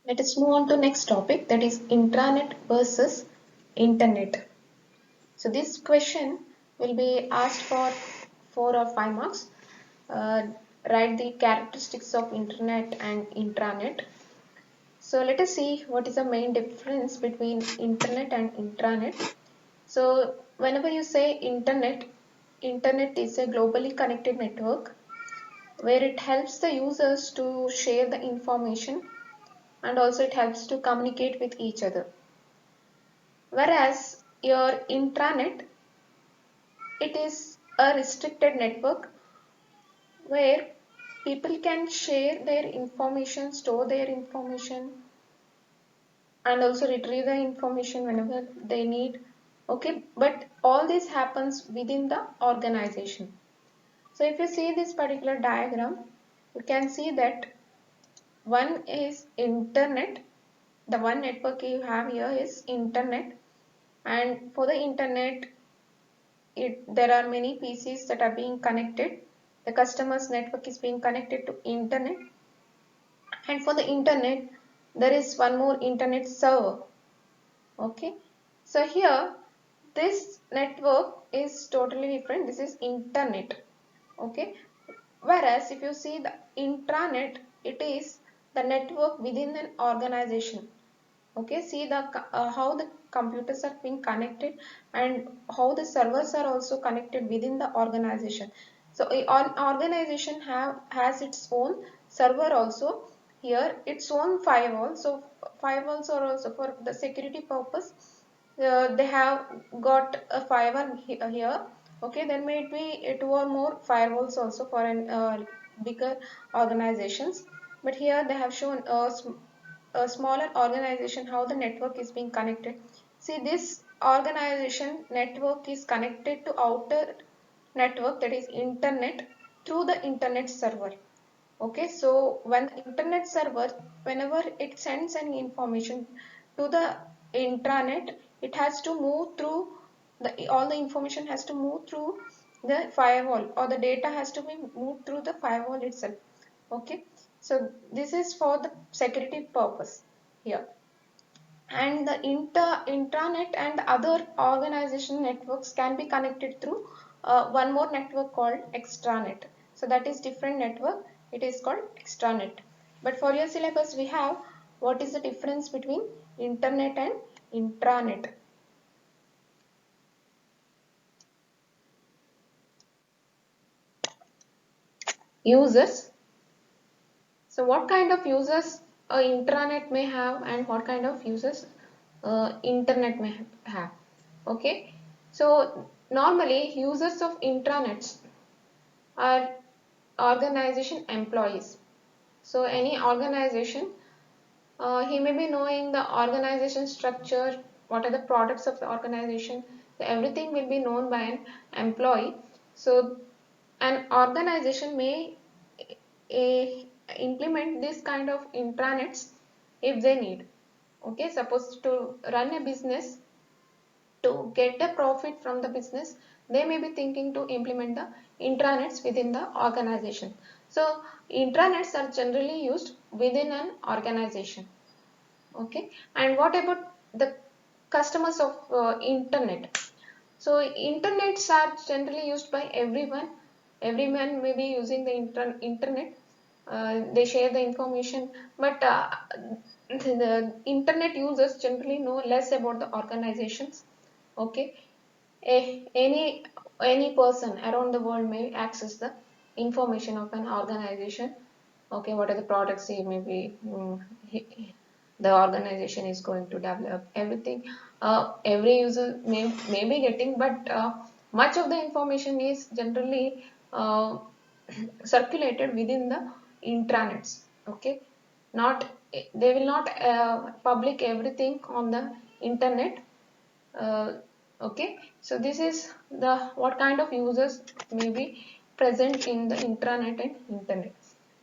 Let us move on to next topic, that is intranet versus internet. So this question will be asked for 4 or 5 marks. Uh, Write the characteristics of internet and intranet. So let us see what is the main difference between internet and intranet. So whenever you say internet, internet is a globally connected network where it helps the users to share the information, and also it helps to communicate with each other. Whereas your intranet, it is a restricted network where people can share their information, store their information, and also retrieve the information whenever they need. Okay, but all this happens within the organization. So if you see this particular diagram, you can see that one is internet. The one network you have here is internet, and for the internet, there are many PCs that are being connected. The customer's network is being connected to internet, and for the internet there is one more internet server. Okay, so here this network is totally different. This is internet. Okay, whereas if you see the intranet, it is the network within an organization. Okay, see the how the computers are being connected and how the servers are also connected within the organization. So an organization has its own server also, here its own firewall. So firewalls are also for the security purpose. They have got a firewall here. Okay, there may be two or more firewalls also for an bigger organizations, but here they have shown a smaller organization how the network is being connected. See, this organization network is connected to outer network, that is internet, through the internet server. Okay, so when the internet server, whenever it sends any information to the intranet, it has to move through all the information has to move through the firewall, or the data has to be moved through the firewall itself. Okay, so this is for the security purpose here. And the intranet and other organization networks can be connected through one more network called extranet. So that is different network, it is called extranet. But for your syllabus we have what is the difference between internet and intranet. Users. So what kind of users intranet may have, and what kind of users internet may have. Okay, so normally users of intranets are organization employees. So any organization, he may be knowing the organization structure, what are the products of the organization, so everything will be known by an employee. So an organization may eh, implement this kind of intranets if they need. Okay, suppose to run a business, to get a profit from the business, they may be thinking to implement the intranets within the organization. So intranets are generally used within an organization. Okay, and what about the customers of internet? So internets are generally used by everyone. Everyone may be using the internet. They share the information, but the internet users generally know less about the organizations. Okay, any person around the world may access the information of an organization. Okay, what are the products he may be the organization is going to develop, everything. Every user may be getting, but much of the information is generally circulated within the intranets. Okay, not they will not public everything on the internet. uh, okay, so this is the what kind of users may be present in the intranet and internet.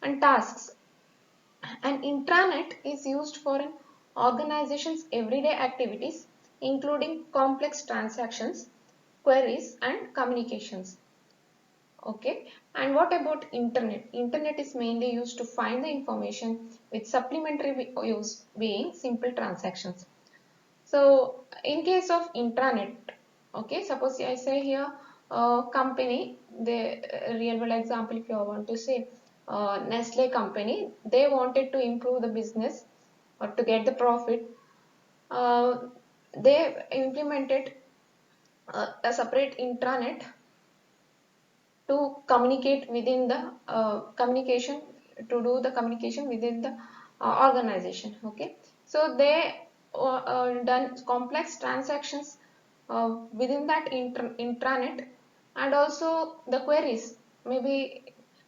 And tasks. An intranet is used for an organization's everyday activities, including complex transactions, queries, and communications. Okay, and what about internet? Internet is mainly used to find the information with supplementary use being simple transactions. So in case of intranet, okay, suppose I say here company, the real world example, if you want to say Nestle company, they wanted to improve the business or to get the profit. uh, they implemented a separate intranet to communicate within the communication, to do the communication within the organization. Okay, so they done complex transactions within that intranet, and also the queries, maybe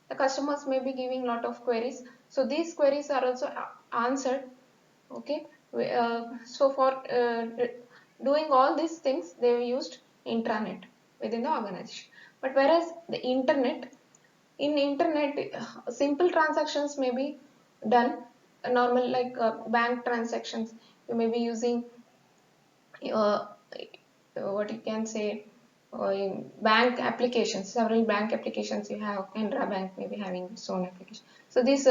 the customers may be giving lot of queries, so these queries are also answered. Okay, so for doing all these things they used intranet within the organization. But whereas the internet, in internet simple transactions may be done normal, like bank transactions. You may be using uh, what you can say, in bank applications, several bank applications you have. Canara Bank may be having its own application. So these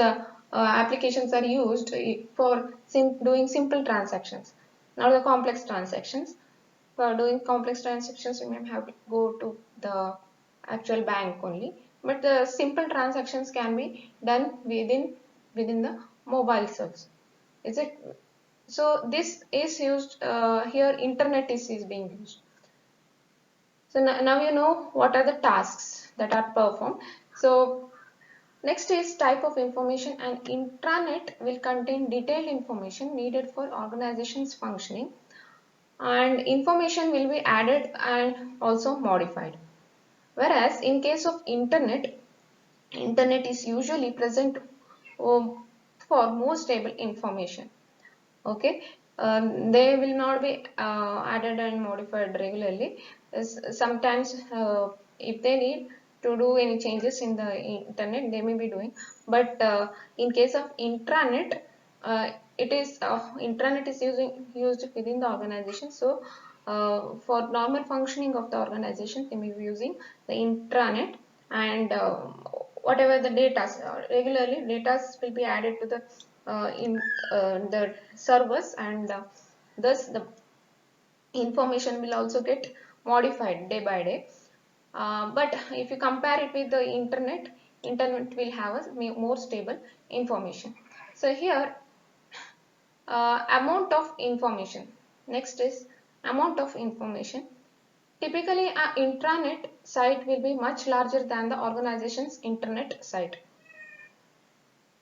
applications are used for doing simple transactions, not the complex transactions. For doing complex transactions, you may have to go to the actual bank only. But the simple transactions can be done within the mobile service. Is it? So this is used here. Internet is being used. So now you know what are the tasks that are performed. So next is type of information. An intranet will contain detailed information needed for organization's functioning, and information will be added and also modified. Whereas in case of internet is usually present for more stable information. Okay, they will not be added and modified regularly. Sometimes if they need to do any changes in the internet, they may be doing. But in case of intranet, it is intranet is used within the organization. So for normal functioning of the organization, they may be using the intranet, and whatever the data, regularly data will be added to the in the servers, and thus the information will also get modified day by day. But if you compare it with the internet will have a more stable information. So here amount of information. Next is amount of information. Typically, an intranet site will be much larger than the organization's internet site.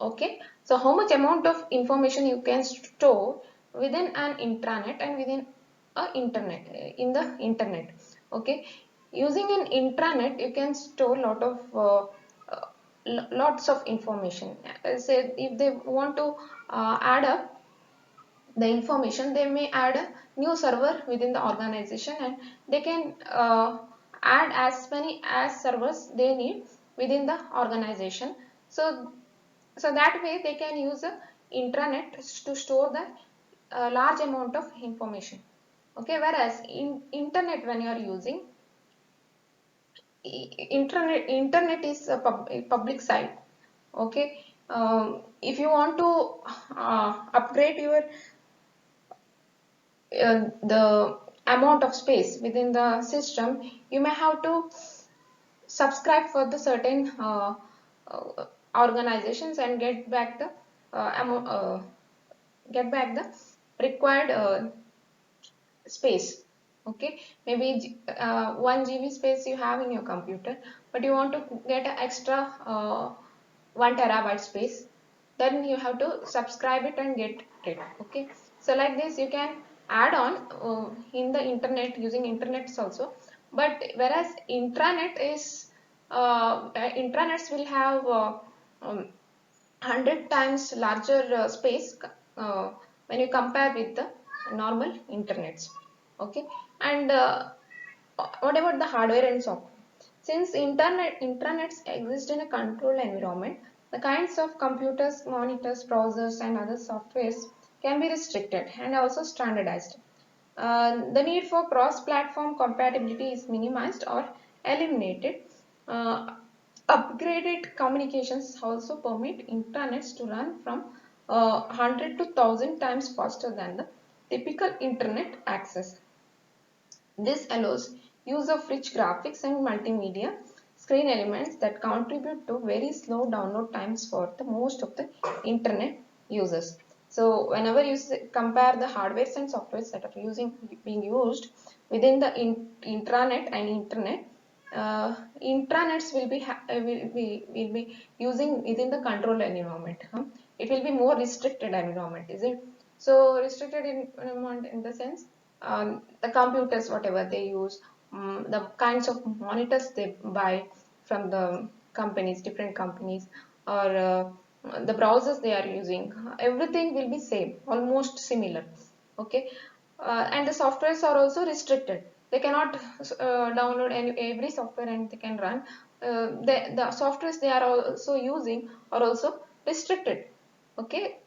Okay, so how much amount of information you can store within an intranet and within a internet, in the internet. Okay, using an intranet you can store lots of information. Say if they want to add up the information, they may add a new server within the organization, and they can add as many as servers they need within the organization. So that way they can use a intranet to store the large amount of information. Okay, whereas in internet, when you are using internet is a public site. Okay, if you want to upgrade your the amount of space within the system, you may have to subscribe for the certain uh, organizations and get back the required space. Okay, maybe 1 GB space you have in your computer, but you want to get an extra 1 terabyte space, then you have to subscribe it and get it. Okay, so like this you can add on in the internet, using internets also. But whereas intranet is intranets will have um, 100 times larger space when you compare with the normal internets. Okay, and what about the hardware and software? Since intranets exist in a controlled environment, the kinds of computers, monitors, browsers, and other softwares can be restricted and also standardized. The need for cross-platform compatibility is minimized or eliminated. Upgraded communications also permit intranets to run from 100 to 1000 times faster than the typical internet access. This allows use of rich graphics and multimedia screen elements that contribute to very slow download times for the most of the internet users. So whenever you compare the hardwares and softwares that are being used within the intranet and internet, intranets will be using within the controlled environment. It will be more restricted environment, is it? So restricted environment in the sense, the computers whatever they use, the kinds of monitors they buy from the companies, different companies, or the browsers they are using, everything will be same, almost similar. Okay, and the softwares are also restricted. They cannot download every software and they can run. The softwares they are also using are also restricted. Okay,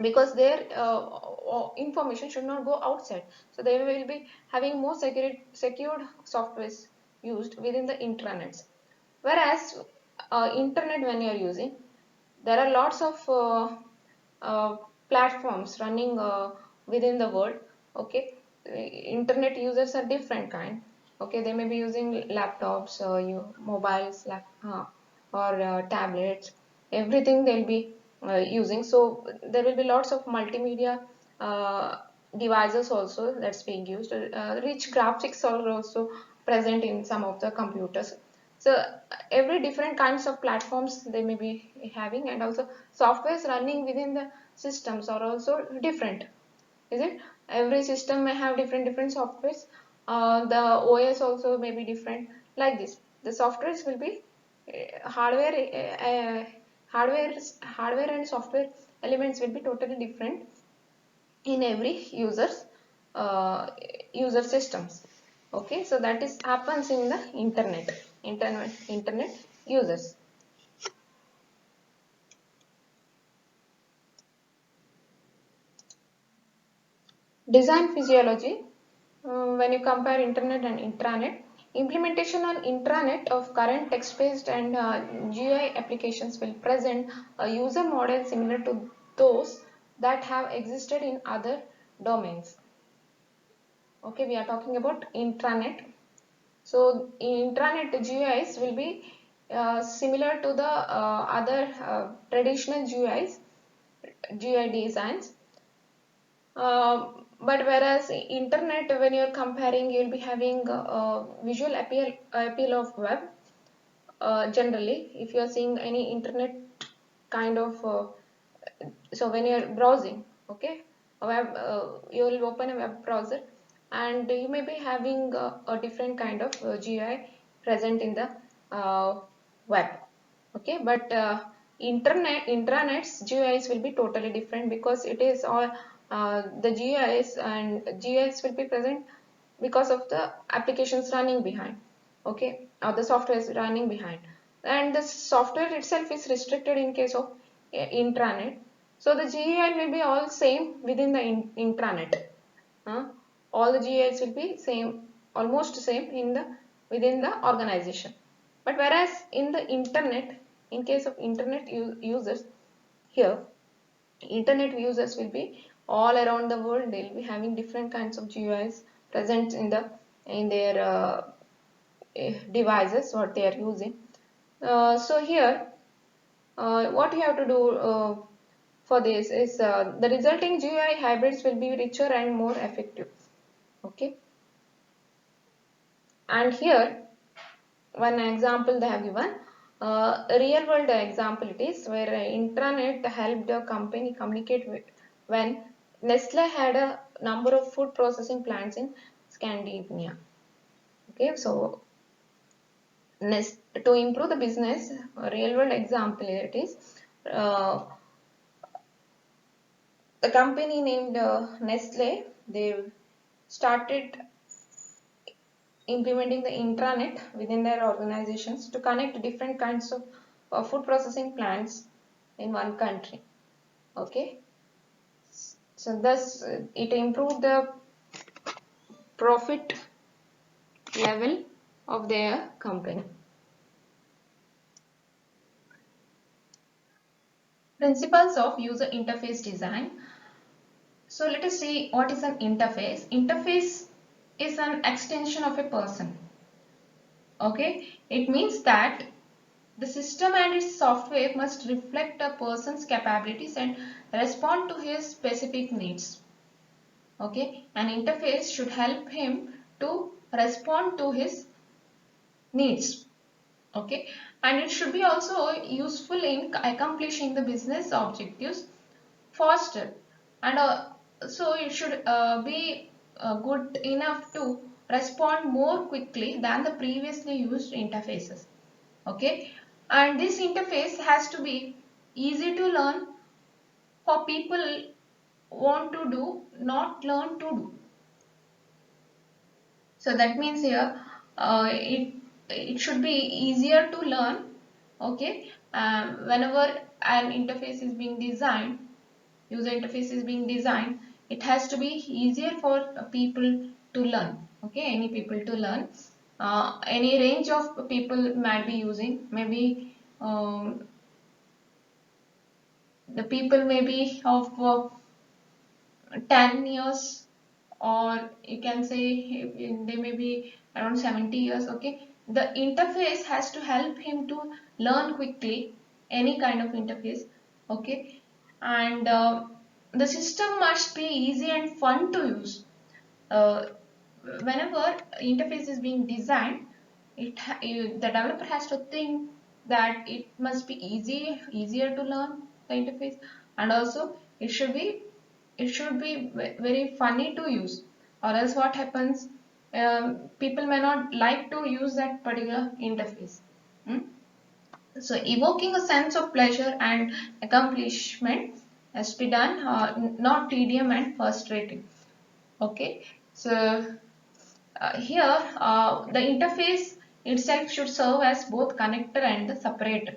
because their information should not go outside. So they will be having more secured softwares used within the intranets. Whereas internet, when you are using, there are lots of uh, platforms running within the world. Okay, internet users are different kind. Okay, they may be using laptops, mobiles, or tablets, everything they'll be using. So there will be lots of multimedia uh, devices also that's being used. Rich graphics are also present in some of the computers. So every different kinds of platforms they may be having, and also softwares running within the systems are also different, is it? Every system may have different softwares. The OS also may be different. Like this, the softwares will be hardware and software elements will be totally different in every uh, user systems. Okay, so that is happens in the internet users. Design physiology. When you compare internet and intranet, implementation on intranet of current text-based and GUI applications will present a user model similar to those that have existed in other domains. Okay, we are talking about intranet. So intranet GUIs will be similar to the other traditional GUI designs. But whereas internet, when you're comparing, you'll be having visual appeal of web. Generally, if you're seeing any internet kind of, so when you're browsing, okay, you will open a web browser, and you may be having a different kind of GUI present in the uh, web. Okay, but intranets GUIs will be totally different, because it is all the GUIs will be present because of the applications running behind. Okay, or the software is running behind, and the software itself is restricted in case of intranet. So the GUI will be all same within the intranet. All the GUIs will be same, almost same in the within the organization. But whereas in the internet, in case of internet users, here internet users will be all around the world. They'll be having different kinds of GUIs present in their devices what they are using. So here, what you have to do for this is, the resulting GUI hybrids will be richer and more effective. Okay, and here one example they have given, a real world example it is, where intranet helped a company communicate with, when Nestle had a number of food processing plants in Scandinavia. Okay, so to improve the business, a real world example it is, uh, the company named Nestle, they started implementing the intranet within their organizations to connect different kinds of food processing plants in one country. Okay, so thus it improved the profit level of their company. Principles of user interface design. So let us see what is an interface. Interface is an extension of a person. Okay, it means that the system and its software must reflect a person's capabilities and respond to his specific needs. Okay, an interface should help him to respond to his needs. Okay, and it should be also useful in accomplishing the business objectives faster, and so it should be good enough to respond more quickly than the previously used interfaces. Okay, and this interface has to be easy to learn for people want to do, not learn to do. So that means here it should be easier to learn. Okay, whenever an interface is being designed, user interface is being designed, it has to be easier for people to learn. Okay, any people to learn, any range of people might be using, maybe the people may be of 10 years, or you can say they may be around 70 years. Okay, the interface has to help him to learn quickly any kind of interface. Okay, and the system must be easy and fun to use. uh, Whenever interface is being designed, the developer has to think that it must be easier to learn the interface, and also it should be very funny to use, or else what happens, people may not like to use that particular interface. Hmm? So evoking a sense of pleasure and accomplishment has to be done, not tedium and frustrating. Okay, so here the interface itself should serve as both connector and the separator.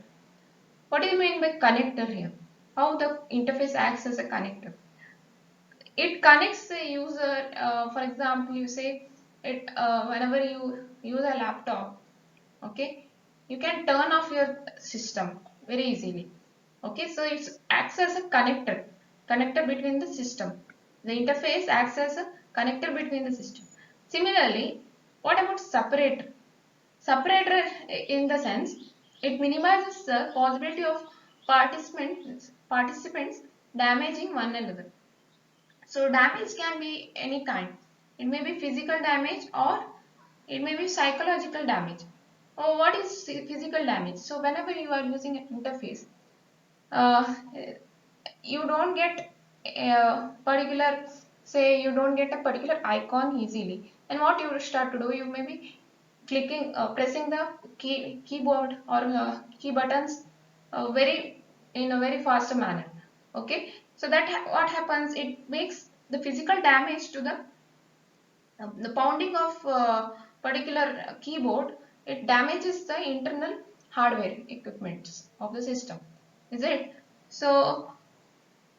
What do you mean by connector here? How the interface acts as a connector? It connects the user. For example, you say it whenever you use a laptop. Okay, you can turn off your system very easily. Okay, so it acts as a connector between the system. The interface acts as a connector between the system. Similarly, what about separator? Separator, in the sense, it minimizes the possibility of participants damaging one another. So damage can be any kind. It may be physical damage, or it may be psychological damage. Oh, what is physical damage? So whenever you are using an interface, uh, you don't get a particular, say you don't get a particular icon easily. And what you start to do, you may be clicking, pressing the keyboard or key buttons very in a very fast manner. Okay, so that what happens, it makes the physical damage to the pounding of particular keyboard. It damages the internal hardware equipments of the system, is it? So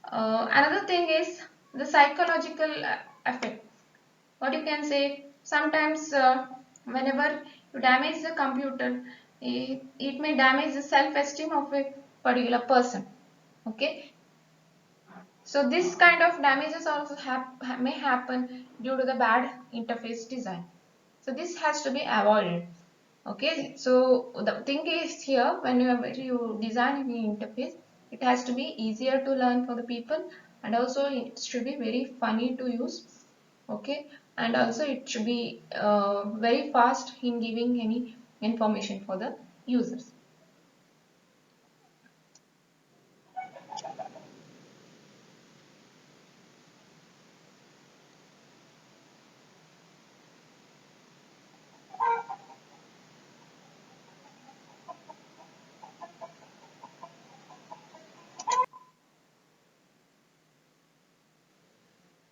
another thing is the psychological effect. What you can say, sometimes whenever you damage the computer, it may damage the self-esteem of a particular person. Okay, so this kind of damages also may happen due to the bad interface design. So this has to be avoided. Okay, so the thing is here, whenever you design any interface, it has to be easier to learn for the people, and also it should be very funny to use. Okay, and also it should be very fast in giving any information for the users.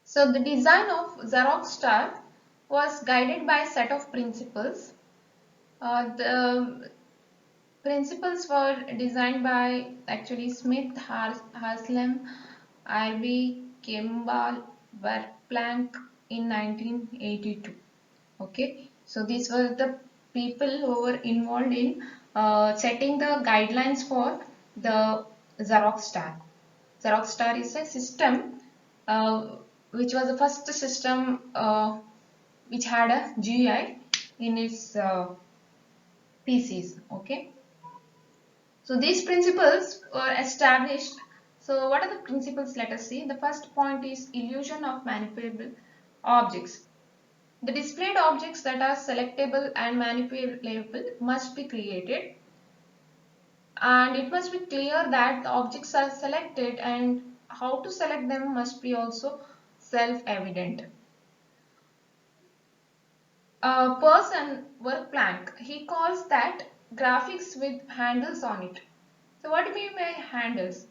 So the design of Xerox Star was guided by a set of principles. The principles were designed by actually Smith, Haslam, Ivy, Kimball, Verplank in 1982. Okay, so these were the people who were involved in setting the guidelines for the Xerox Star is a system which was the first system which had a GUI in its PCs. Okay, so these principles were established. So what are the principles? Let us see. The first point is illusion of manipulable objects. The displayed objects that are selectable and manipulable must be created, and it must be clear that the objects are selected, and how to select them must be also self-evident. A person work plank, he calls that graphics with handles on it. So what do we mean by handles?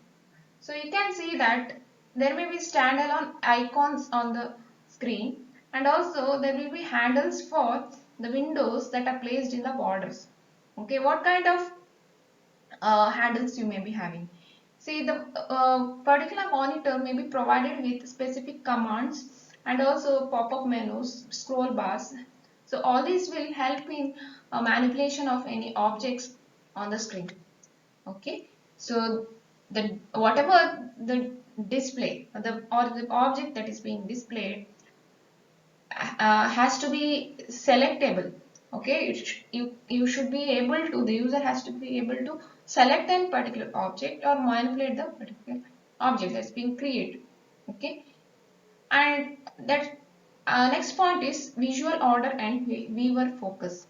So you can see that there may be standalone icons on the screen, and also there will be handles for the windows that are placed in the borders. Okay, what kind of handles you may be having? See, the particular monitor may be provided with specific commands and also pop-up menus, scroll bars. So all these will help in manipulation of any objects on the screen. Okay, so the whatever the display or the object that is being displayed has to be selectable. Okay, you should be able to, the user has to be able to select a particular object or manipulate the particular object that's being created. Okay, and that next point is visual order and viewer focus.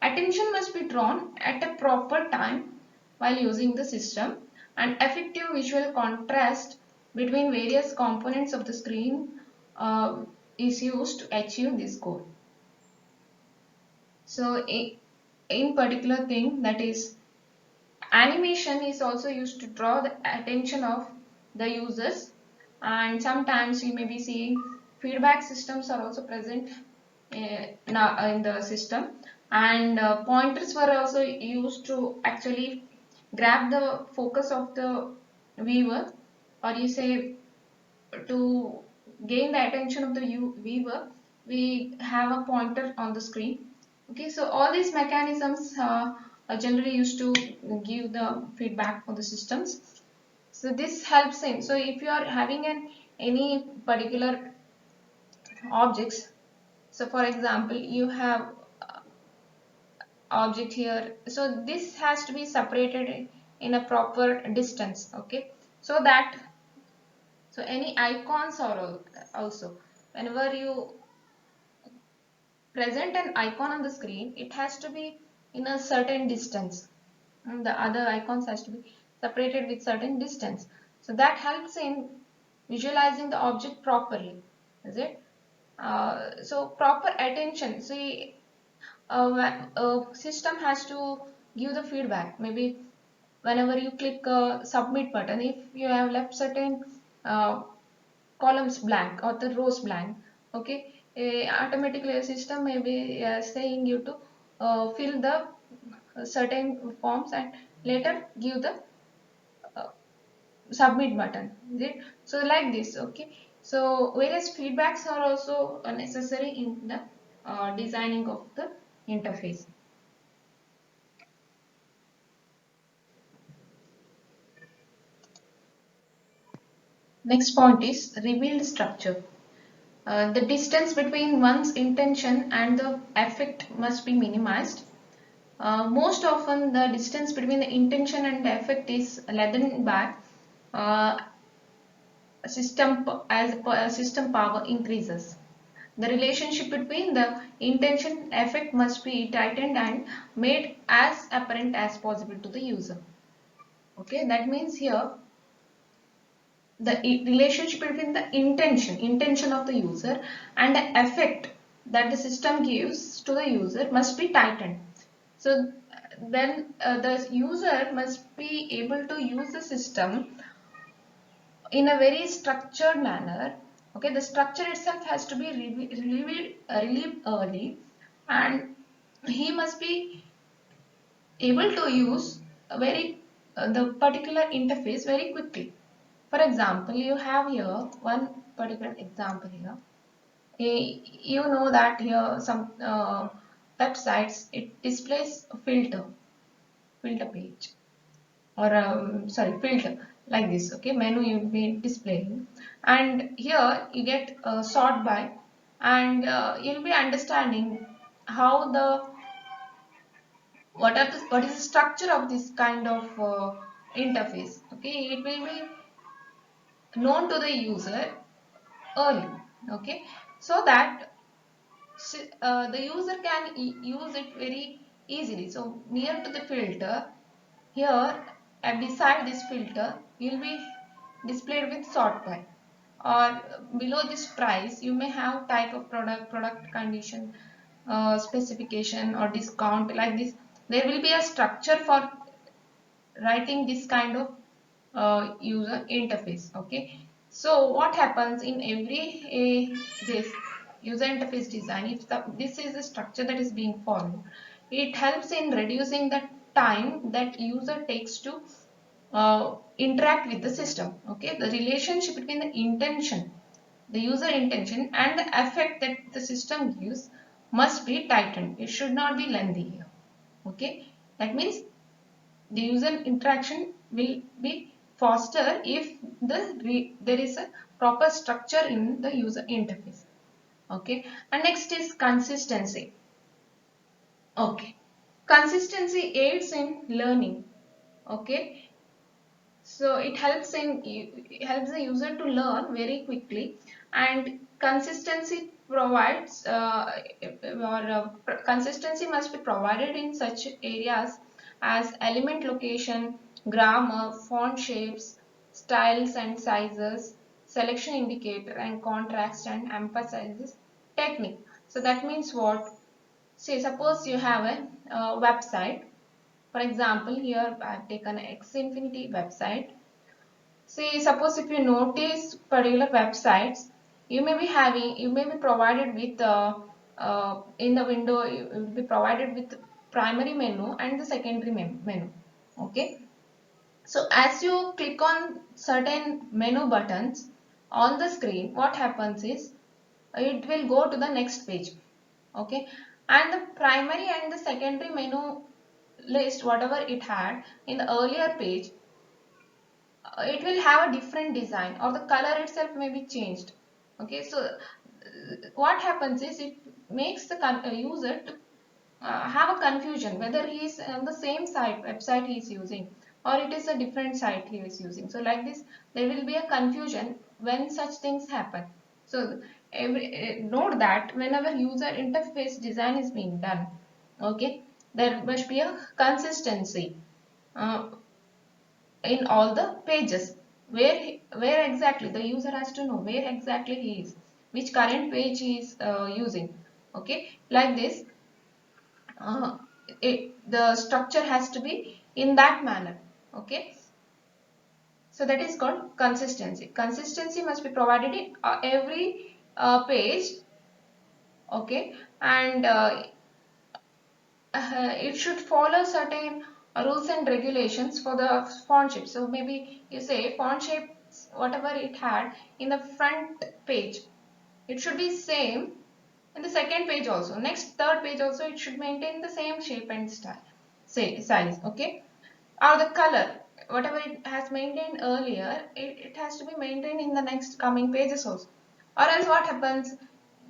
Attention must be drawn at a proper time while using the system, and effective visual contrast between various components of the screen is used to achieve this goal. So, in particular thing, that is animation is also used to draw the attention of the users, and sometimes you may be seeing feedback systems are also present in the system, and pointers were also used to actually grab the focus of the viewer, or you say to gain the attention of the viewer, we have a pointer on the screen. Okay, so all these mechanisms are generally used to give the feedback for the systems. So this helps in, so if you are having any particular objects, so for example you have object here, so this has to be separated in a proper distance. Okay, so that, so any icons are also, whenever you present an icon on the screen, it has to be in a certain distance, and the other icons has to be separated with certain distance. So that helps in visualizing the object properly, is it? So proper attention, see, system has to give the feedback. Maybe whenever you click submit button, if you have left certain uh, columns blank or the rows blank, okay, automatically a system may be saying you to fill the certain forms and later give the uh, submit button, is it? So like this. Okay, so various feedbacks are also necessary in the designing of the interface. Next point is revealed structure. The distance between one's intention and the effect must be minimized. Most often, the distance between the intention and the effect is lengthened by uh, system power increases. The relationship between the intention and effect must be tightened and made as apparent as possible to the user. Okay, that means here the relationship between the intention of the user and the effect that the system gives to the user must be tightened. So then the user must be able to use the system in a very structured manner. Okay, the structure itself has to be relieved early, and he must be able to use a very the particular interface very quickly. For example, you have here one particular example here. You know that here some websites, it displays a filter page. or sorry, filter, like this. Okay, menu you will be displaying, and here you get sort by, and you'll be understanding how the what is the structure of this kind of interface. Okay, it will be known to the user early. Okay, so that the user can use it very easily. So near to the filter, here beside this filter you will be displayed with sort by, or below this price you may have type of product, product condition, specification or discount, like this. There will be a structure for writing this kind of user interface. Okay, so what happens in every this user interface design, if this is the structure that is being followed, it helps in reducing the time that user takes to interact with the system. Okay, the relationship between the intention, the user intention, and the effect that the system gives must be tightened. It should not be lengthy here. Okay, that means the user interaction will be faster if there is a proper structure in the user interface. Okay, and next is consistency. Okay, consistency aids in learning. Okay, so it helps the user to learn very quickly, and consistency provides consistency must be provided in such areas as element location, grammar, font shapes, styles and sizes, selection indicator, and contrast and emphasizes technique. So that means what? Say suppose you have a website. For example, here I have taken X Infinity website. See, suppose if you notice particular websites, you may be provided with in the window, you will be provided with primary menu and the secondary menu. Okay. So as you click on certain menu buttons on the screen, what happens is it will go to the next page. Okay. And the primary and the secondary menu list, whatever it had in the earlier page, it will have a different design, or the color itself may be changed. Okay, so what happens is it makes the user to have a confusion whether he is on the same site website he is using, or it is a different site he is using. So like this there will be a confusion when such things happen. So note that whenever user interface design is being done, okay, there must be a consistency uh, in all the pages, where exactly the user has to know where exactly he is, which current page he is using. Okay, like this, uh, the structure has to be in that manner. Okay, so that is called consistency. Consistency must be provided in every page. Okay, and it should follow certain rules and regulations for the font shape. So maybe you say font shape, whatever it had in the front page, it should be same in the second page also. Next third page also it should maintain the same shape and style, say size. Okay, or the color, whatever it has maintained earlier, it has to be maintained in the next coming pages also. Or else what happens,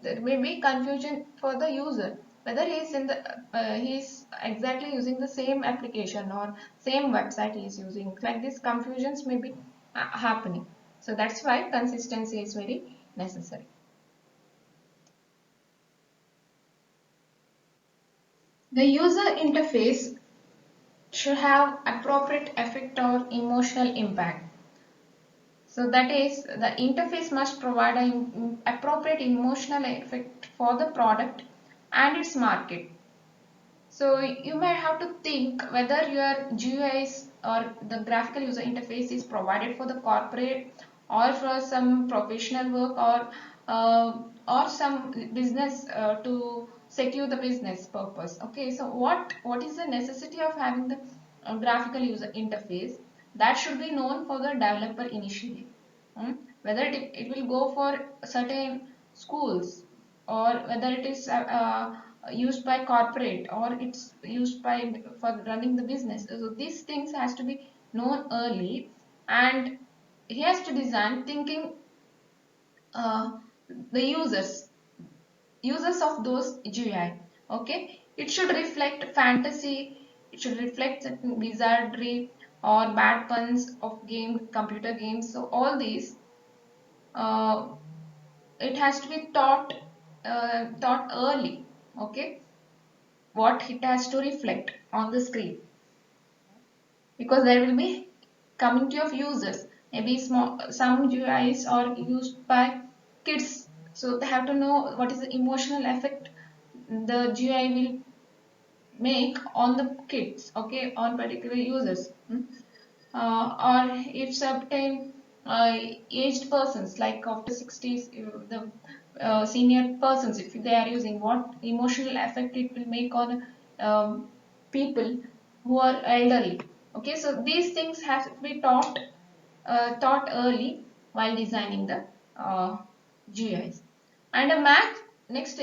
there may be confusion for the user whether he is exactly using the same application or same website he is using. Like this confusions may be happening. So that's why consistency is very necessary. The user interface should have appropriate effect or emotional impact. So that is, the interface must provide an appropriate emotional effect for the product and its market. So you may have to think whether your GUIs or the graphical user interface is provided for the corporate or for some professional work, or some business to secure the business purpose. Okay, so what is the necessity of having the graphical user interface? That should be known for the developer initially. Whether it will go for certain schools, or whether it is used by corporate, or it's used by for running the business. So these things has to be known early, and he has to design thinking uh, the users of those GUI. Okay, it should reflect fantasy, it should reflect certain wizardry or bad puns of computer games. So all these, uh, it has to be taught early. Okay, what it has to reflect on the screen, because there will be community of users. Maybe some GUIs are used by kids, so they have to know what is the emotional effect the GUI will make on the kids, okay, on particular users. Or if certain aged persons, like after 60s, the senior persons, if they are using, what emotional effect it will make on people who are elderly. Okay, so these things have to be taught early while designing the GUIs. And a match next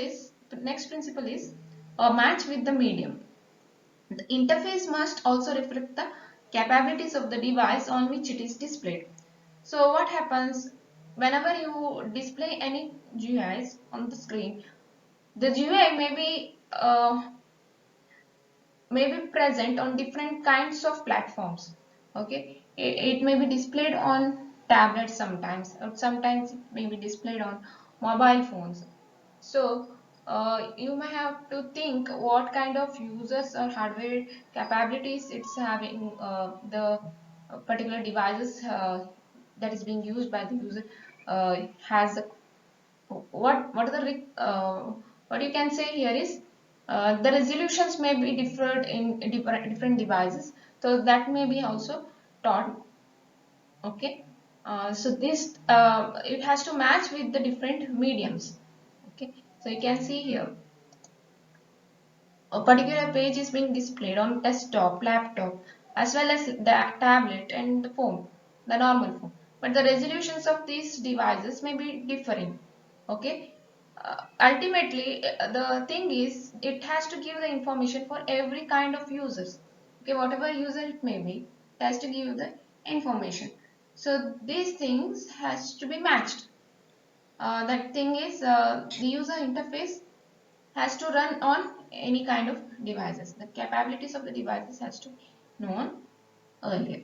principle is a match with the medium. The interface must also reflect the capabilities of the device on which it is displayed. So what happens whenever you display any GUIs on the screen, the GUI may be present on different kinds of platforms. Okay, it may be displayed on tablets sometimes, or sometimes it may be displayed on mobile phones. So you may have to think what kind of users or hardware capabilities it's having, the particular devices that is being used by the user has what are the what you can say here is, the resolutions may be different in different devices, so that may be also taught. Okay, so this it has to match with the different mediums. Okay, so you can see here a particular page is being displayed on desktop, laptop, as well as the tablet and the phone, the normal phone. But the resolutions of these devices may be differing. Okay. Ultimately, the thing is, it has to give the information for every kind of users. Okay, whatever user it may be, it has to give the information. So these things has to be matched. That thing is, the user interface has to run on any kind of devices. The capabilities of the devices has to be known earlier.